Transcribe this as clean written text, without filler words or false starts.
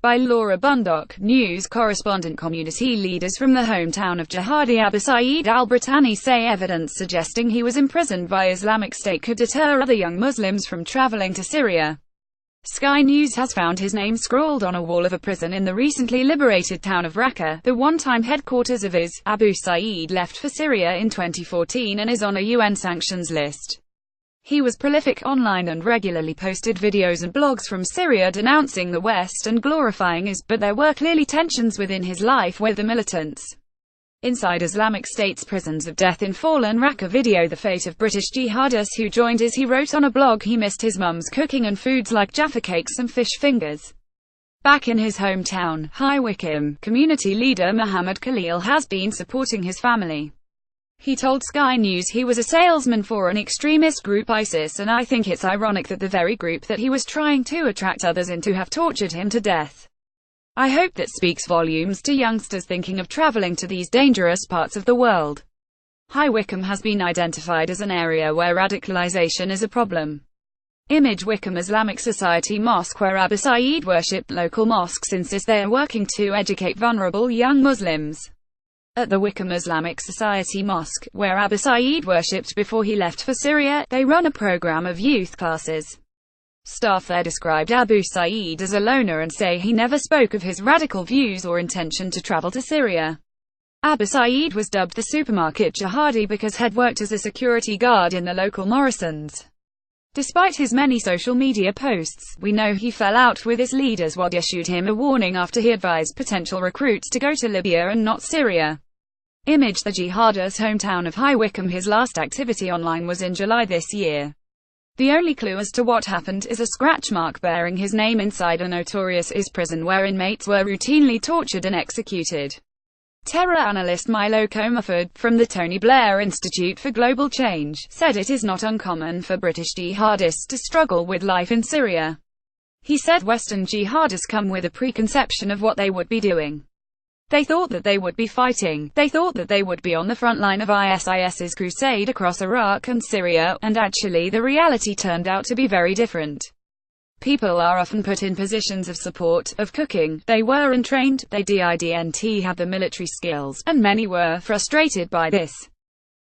By Laura Bundock, news correspondent. Community leaders from the hometown of jihadi Abu Saeed al-Britani say evidence suggesting he was imprisoned by Islamic State could deter other young Muslims from traveling to Syria. Sky News has found his name scrawled on a wall of a prison in the recently liberated town of Raqqa, the one-time headquarters of IS. Abu Saeed left for Syria in 2014 and is on a UN sanctions list. He was prolific online and regularly posted videos and blogs from Syria denouncing the West and glorifying IS, but there were clearly tensions within his life with the militants. Inside Islamic State's prisons of death in fallen Raqqa video the fate of British jihadists who joined IS. He wrote on a blog he missed his mum's cooking and foods like Jaffa cakes and fish fingers. Back in his hometown, High Wycombe, community leader Muhammad Khalil has been supporting his family. He told Sky News he was a salesman for an extremist group ISIS, and I think it's ironic that the very group that he was trying to attract others into have tortured him to death. I hope that speaks volumes to youngsters thinking of traveling to these dangerous parts of the world. High Wycombe has been identified as an area where radicalization is a problem. Image Wycombe Islamic Society Mosque where Abu Saeed worshipped. Local mosques insist they are working to educate vulnerable young Muslims. At the Wycombe Islamic Society Mosque, where Abu Saeed worshipped before he left for Syria, they run a program of youth classes. Staff there described Abu Saeed as a loner and say he never spoke of his radical views or intention to travel to Syria. Abu Saeed was dubbed the supermarket jihadi because he'd worked as a security guard in the local Morrisons. Despite his many social media posts, we know he fell out with his leaders. WAD issued him a warning after he advised potential recruits to go to Libya and not Syria. Image the jihadist's hometown of High Wycombe. His last activity online was in July this year. The only clue as to what happened is a scratch mark bearing his name inside a notorious IS prison where inmates were routinely tortured and executed. Terror analyst Milo Comaford, from the Tony Blair Institute for Global Change, said it is not uncommon for British jihadists to struggle with life in Syria. He said Western jihadists come with a preconception of what they would be doing. They thought that they would be fighting, they thought that they would be on the front line of ISIS's crusade across Iraq and Syria, and actually the reality turned out to be very different. People are often put in positions of support, of cooking, they were untrained, they didn't have the military skills, and many were frustrated by this.